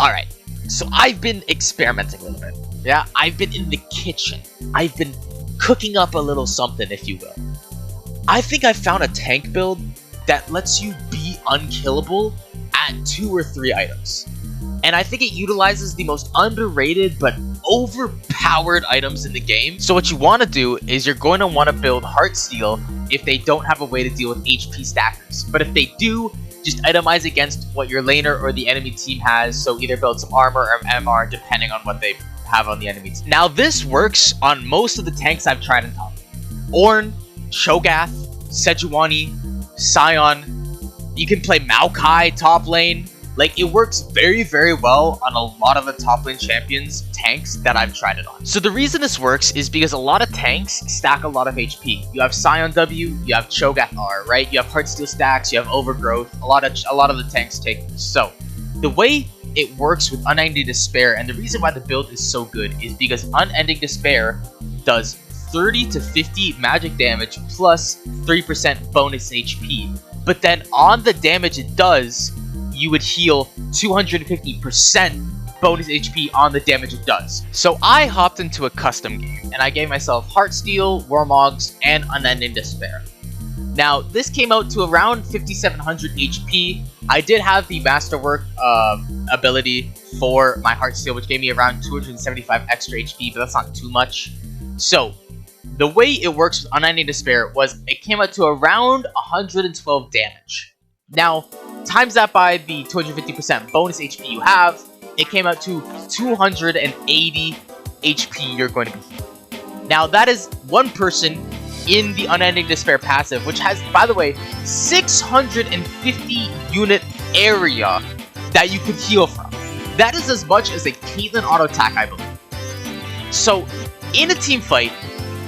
Alright, so I've been experimenting a little bit. Yeah, I've been in the kitchen. I've been cooking up a little something, if you will. I think I found a tank build that lets you be unkillable at 2 or 3 items. And I think it utilizes the most underrated but overpowered items in the game. So what you want to do is you're going to want to build Heartsteel if they don't have a way to deal with HP stackers. But if they do, just itemize against what your laner or the enemy team has, so either build some armor or MR depending on what they have on the enemy team. Now this works on most of the tanks I've tried in top. Ornn, Cho'Gath, Sejuani, Sion. You can play Maokai top lane. Like, it works very, very well on a lot of the top lane champions tanks that I've tried it on. So the reason this works is because a lot of tanks stack a lot of HP. You have Sion W, you have Cho'Gath R, right? You have Heartsteel stacks, you have Overgrowth. A lot of the tanks take this. So the way it works with Unending Despair, and the reason why the build is so good, is because Unending Despair does 30 to 50 magic damage plus 3% bonus HP. But then on the damage it does, you would heal 250% bonus HP on the damage it does. So I hopped into a custom game, and I gave myself Heartsteel, Warmogs, and Unending Despair. Now, this came out to around 5700 HP. I did have the Masterwork ability for my Heartsteel, which gave me around 275 extra HP, but that's not too much. So, the way it works with Unending Despair was it came out to around 112 damage. Now, times that by the 250% bonus HP you have, it came out to 280 HP you're going to be healing. Now, that is one person in the Unending Despair passive, which has, by the way, 650 unit area that you could heal from. That is as much as a Caitlyn auto attack, I believe. So, in a team fight,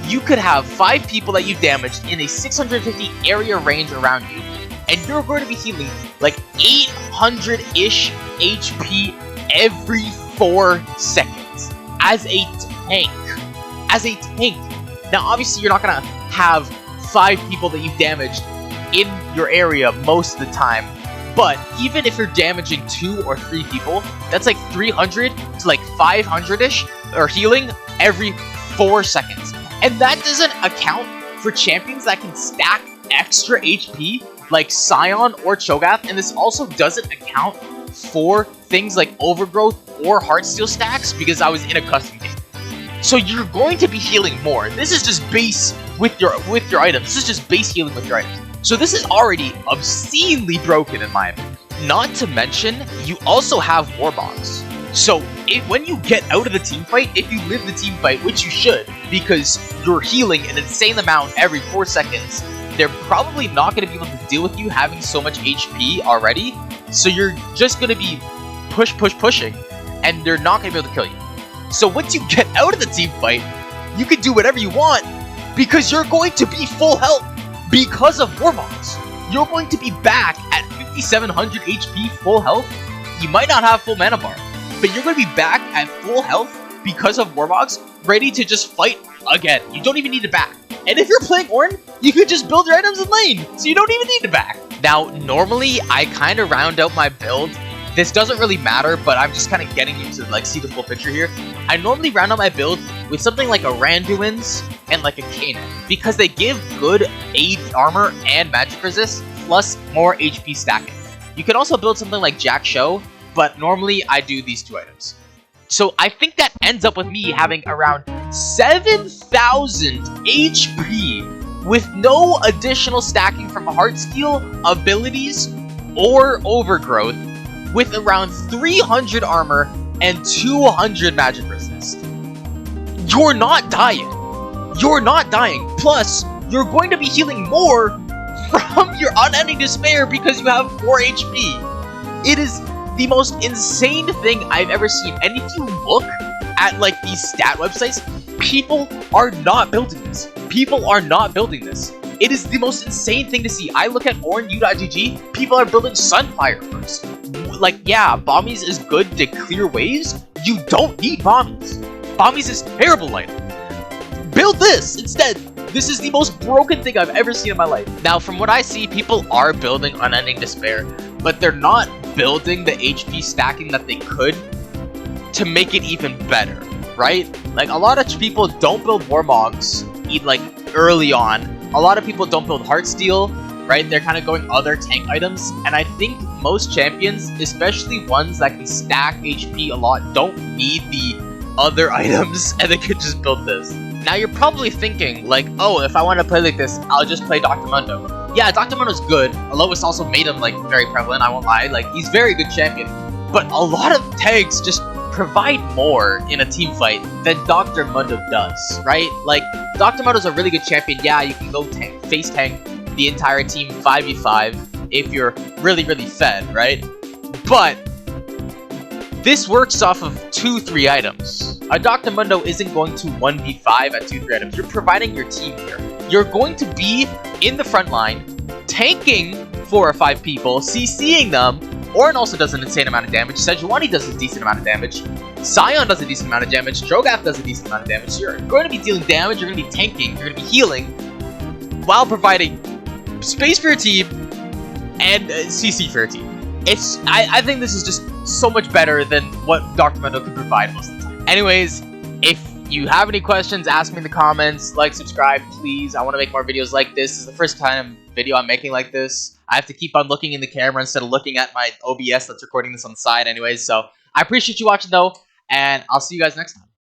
you could have 5 people that you damaged in a 650 area range around you, and you're going to be healing like 800-ish HP every 4 seconds as a tank. As a tank. Now, obviously, you're not going to have 5 people that you damaged in your area most of the time, but even if you're damaging 2 or 3 people, that's like 300 to like 500-ish or healing every 4 seconds. And that doesn't account for champions that can stack extra HP like Sion or Cho'Gath, and this also doesn't account for things like Overgrowth or Heartsteel stacks because I was in a custom game. So you're going to be healing more. This is just base with your items. This is just base healing with your items. So this is already obscenely broken in my opinion. Not to mention, you also have Warmogs. So when you get out of the team fight, if you live the team fight, which you should, because you're healing an insane amount every 4 seconds, they're probably not going to be able to deal with you having so much HP already. So you're just going to be pushing, and they're not going to be able to kill you. So once you get out of the team fight, you can do whatever you want, because you're going to be full health because of Warmogs. You're going to be back at 5700 HP full health. You might not have full mana bar, but you're going to be back at full health because of Warmogs, ready to just fight again. You don't even need to back. And if you're playing Ornn, you could just build your items in lane, so you don't even need to back. Now, normally, I kind of round out my build. This doesn't really matter, but I'm just kind of getting you to like see the full picture here. I normally round out my build with something like a Randuin's and like a Kanan, because they give good aid armor and magic resist, plus more HP stacking. You can also build something like Jack Show, but normally I do these 2 items. So I think that ends up with me having around 7,000 HP with no additional stacking from Heartsteel, abilities, or Overgrowth, with around 300 armor and 200 magic resist. You're not dying. You're not dying. Plus, you're going to be healing more from your Unending Despair because you have 4 HP. It is the most insane thing I've ever seen. And if you look at like these stat websites, people are not building this. People are not building this. It is the most insane thing to see. I look at OrnnU.GG, people are building Sunfire first. Like, yeah, Bombies is good to clear waves. You don't need Bombies. Bombies is terrible item. Build this instead. This is the most broken thing I've ever seen in my life. Now, from what I see, people are building Unending Despair, but they're not building the HP stacking that they could to make it even better, right? Like, a lot of people don't build Warmogs, like, early on. A lot of people don't build Heartsteel, right? They're kind of going other tank items, and I think most champions, especially ones that can stack HP a lot, don't need the other items, and they could just build this. Now, you're probably thinking, like, oh, if I want to play like this, I'll just play Dr. Mundo. Yeah, Dr. Mundo's good. Alois also made him, like, very prevalent, I won't lie. Like, he's very good champion. But a lot of tanks just provide more in a team fight than Dr. Mundo does, right? Like, Dr. Mundo's a really good champion. Yeah, you can go face tank the entire team 5v5 if you're really, really fed, right? But this works off of 2-3 items. A Dr. Mundo isn't going to 1v5 at 2-3 items. You're providing your team here. You're going to be in the front line, tanking 4 or 5 people, CCing them. Orin also does an insane amount of damage. Sejuani does a decent amount of damage. Sion does a decent amount of damage. Drogath does a decent amount of damage. You're going to be dealing damage, you're going to be tanking, you're going to be healing, while providing space for your team and CC for your team. I think this is just so much better than what Dr. Mundo can provide most of the time. Anyways, if you have any questions, ask me in the comments. Like, subscribe, please. I want to make more videos like this. This is the first time video I'm making like this. I have to keep on looking in the camera instead of looking at my OBS that's recording this on the side anyways. So I appreciate you watching though, and I'll see you guys next time.